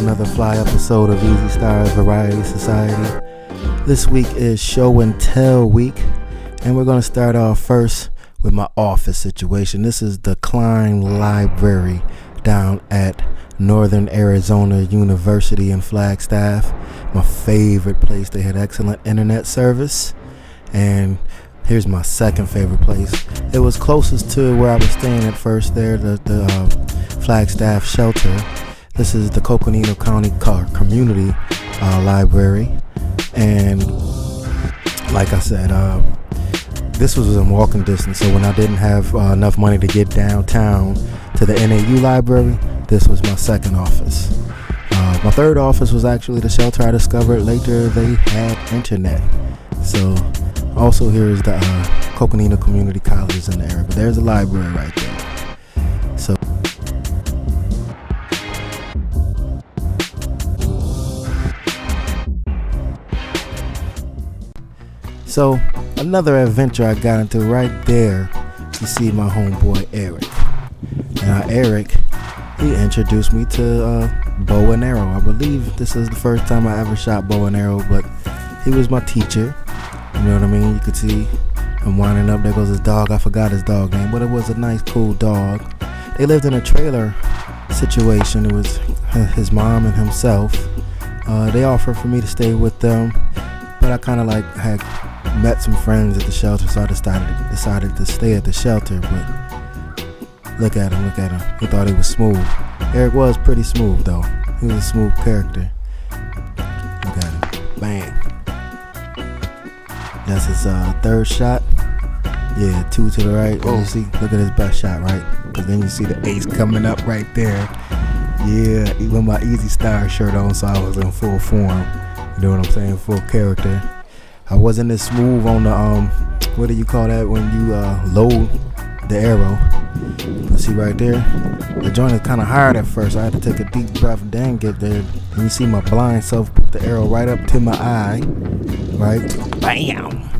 another fly episode of Easy Stars Variety Society. This week is show and tell week, and we're going to start off first with my office situation. This is the Klein Library down at Northern Arizona University in Flagstaff. My favorite place. They had excellent internet service. And here's my second favorite place. It was closest to where I was staying at first there, the Flagstaff shelter. This is the Coconino County Community Library. And like I said, this was in walking distance. So when I didn't have enough money to get downtown to the NAU library, this was my second office. My third office was actually the shelter. I discovered later they had internet. So also here is the Coconino Community College in the area. But there's a library right there. So another adventure I got into right there, you see my homeboy Eric. Now Eric, he introduced me to bow and arrow. I believe this is the first time I ever shot bow and arrow, but he was my teacher. You know what I mean? You could see him winding up. There goes his dog. I forgot his dog name, but it was a nice, cool dog. They lived in a trailer situation. It was his mom and himself. They offered for me to stay with them, but I kind of like had met some friends at the shelter, so I decided to stay at the shelter. But look at him. He thought he was smooth. Eric was pretty smooth though. He was a smooth character. Look at him. Bang. That's his third shot. Yeah, 2 to the right. Oh, you see, look at his best shot, right? Because then you see the ace coming up right there. Yeah, even my Easy Star shirt on, so I was in full form. You know what I'm saying? Full character. I wasn't as smooth on the what do you call that when you load the arrow? You see right there, the joint is kind of hard at first. I had to take a deep breath and then get there. And you see my blind self put the arrow right up to my eye, right? Bam!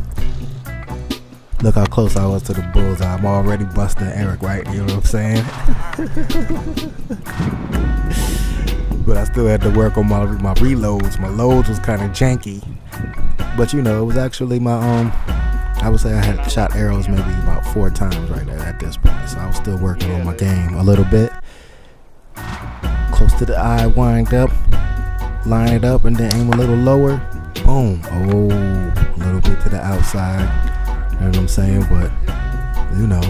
Look how close I was to the bullseye. I'm already busting Eric, right? You know what I'm saying? But I still had to work on my reloads. My loads was kind of janky. But you know, it was actually my I would say I had shot arrows maybe about 4 times right there at this point. So I was still working on my game a little bit. Close to the eye, wind up, line it up, and then aim a little lower. Boom. Oh, a little bit to the outside. You know what I'm saying? But you know,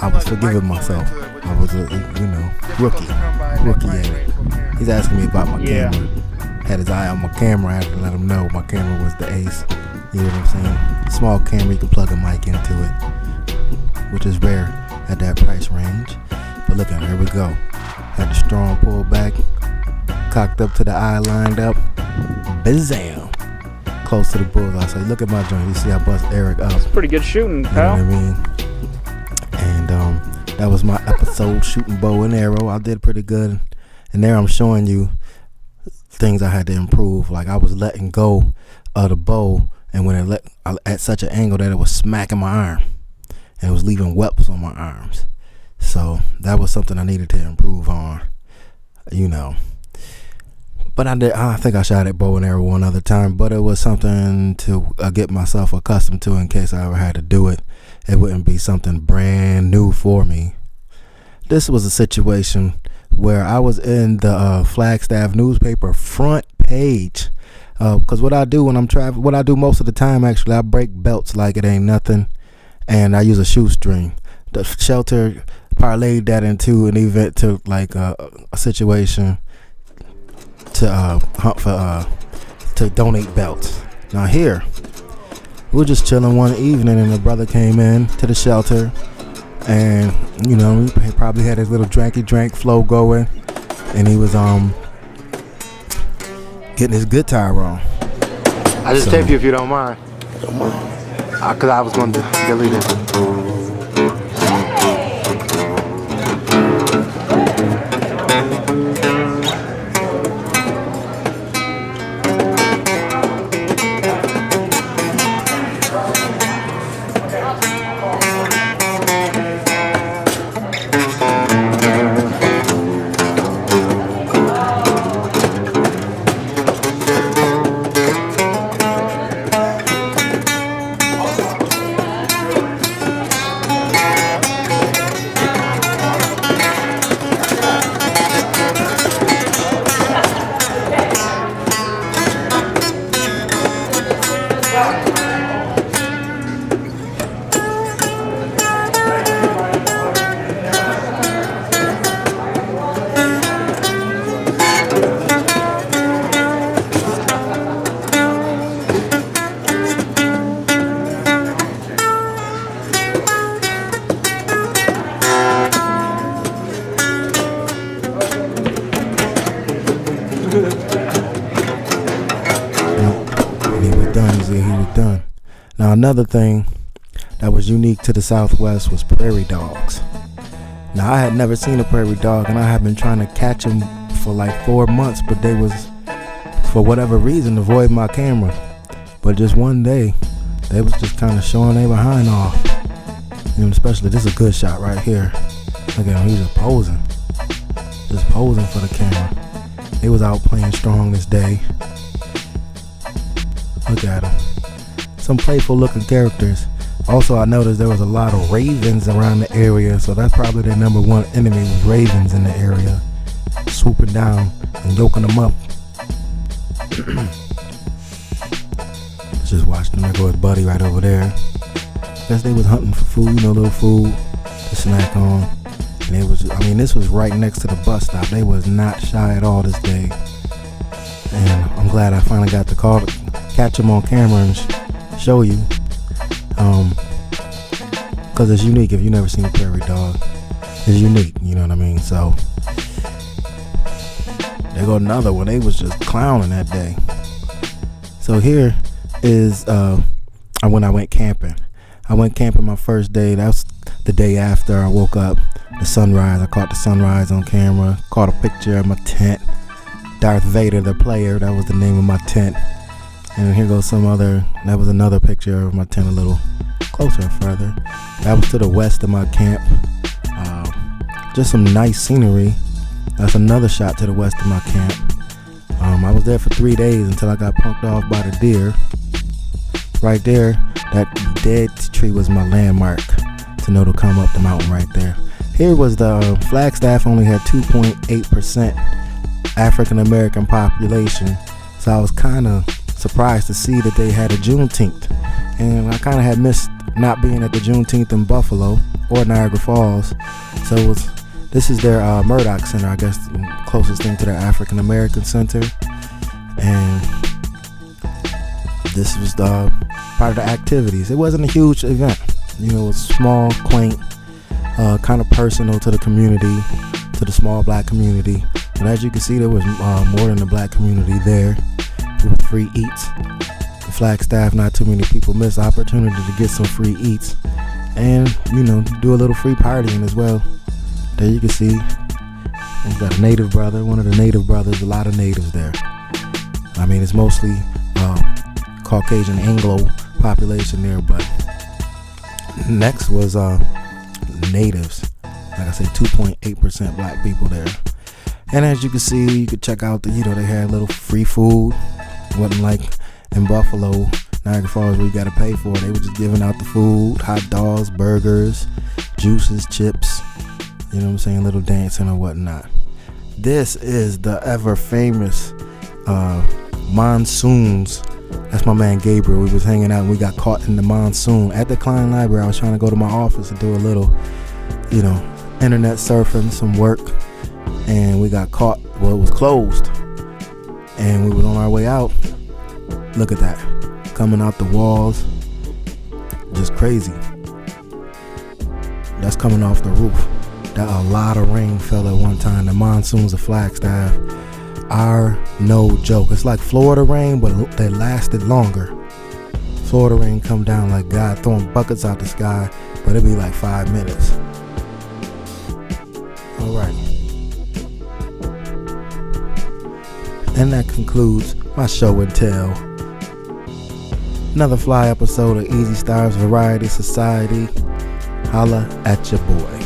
I was forgiving myself. I was a rookie at it. He's asking me about my camera. Had his eye on my camera. I had to let him know my camera was the ace. You know what I'm saying? Small camera, you can plug a mic into it, which is rare at that price range. But look at him, here we go. Had the strong pull back, cocked up to the eye, lined up, bazam, close to the bullseye. So look at my joint. You see I bust Eric up. It's pretty good shooting, pal. You know what I mean? And that was my episode, shooting bow and arrow. I did pretty good. And there I'm showing you things I had to improve. Like I was letting go of the bow, and when it at such an angle that it was smacking my arm, and it was leaving whelps on my arms. So that was something I needed to improve on, you know. But I think I shot at bow and arrow one other time, but it was something to get myself accustomed to in case I ever had to do it. It wouldn't be something brand new for me. This was a situation where I was in the Flagstaff newspaper front page. Because what I do when I'm traveling, what I do most of the time, actually, I break belts like it ain't nothing. And I use a shoestring. The shelter parlayed that into an event, to like a situation to hunt for, to donate belts. Now here, we were just chilling one evening, and the brother came in to the shelter. And you know, he probably had his little drank flow going, and he was getting his guitar on. I just tape you if you don't mind. Don't mind. Cause I was gonna delete it. Now another thing that was unique to the Southwest was prairie dogs. Now I had never seen a prairie dog, and I had been trying to catch them for like 4 months, but they was, for whatever reason, avoid my camera. But just one day, they was just kind of showing their behind off. You know, especially, this is a good shot right here. Look at him, he's just posing for the camera. They was out playing strong this day. Look at them, some playful looking characters. Also, I noticed there was a lot of ravens around the area, so that's probably their number one enemy, was ravens in the area, swooping down and yoking them up. Just watching them. There go his buddy right over there. Guess they was hunting for food, you know, little food to snack on. And it was, I mean, this was right next to the bus stop. They was not shy at all this day. And I'm glad I finally got the call to catch them on camera and show you. Because it's unique. If you never seen a prairie dog, it's unique, you know what I mean? So there go another one. They was just clowning that day. So here is when I went camping. I went camping my first day. That was the day after I woke up. The sunrise. I caught the sunrise on camera. Caught a picture of my tent. Darth Vader, the player. That was the name of my tent. And here goes some other. That was another picture of my tent, a little closer and further. That was to the west of my camp. Just some nice scenery. That's another shot to the west of my camp. I was there for 3 days until I got punked off by the deer. Right there, that dead tree was my landmark to know to come up the mountain right there. Here was the Flagstaff only had 2.8% African American population, so I was kind of surprised to see that they had a Juneteenth, and I kind of had missed not being at the Juneteenth in Buffalo or Niagara Falls. So this is their Murdoch Center, I guess, the closest thing to their African American Center, and this was the part of the activities. It wasn't a huge event, you know, it was small, quaint, kind of personal to the community, to the small black community. But as you can see, there was more than the black community there. With free eats. In Flagstaff, not too many people miss the opportunity to get some free eats, and you know, do a little free partying as well. There you can see we've got a native brother, one of the native brothers, a lot of natives there. I mean, it's mostly Caucasian Anglo population there, but next was natives. Like I said, 2.8% black people there. And as you can see, you could check out the, you know, they had a little free food. It wasn't like in Buffalo, Niagara Falls, where you got to pay for it. They were just giving out the food, hot dogs, burgers, juices, chips, you know what I'm saying, little dancing or whatnot. This is the ever famous monsoons. That's my man Gabriel. We was hanging out and we got caught in the monsoon at the Klein Library. I was trying to go to my office and do a little, you know, internet surfing, some work, and we got caught. Well, it was closed, and we was on our way out. Look at that, coming out the walls, just crazy. That's coming off the roof. That a lot of rain fell at one time. The monsoons of Flagstaff are no joke. It's like Florida rain, but they lasted longer. Florida rain come down like God throwing buckets out the sky, but it'd be like 5 minutes. All right. And that concludes my show and tell. Another fly episode of Easy Stars Variety Society. Holla at your boy.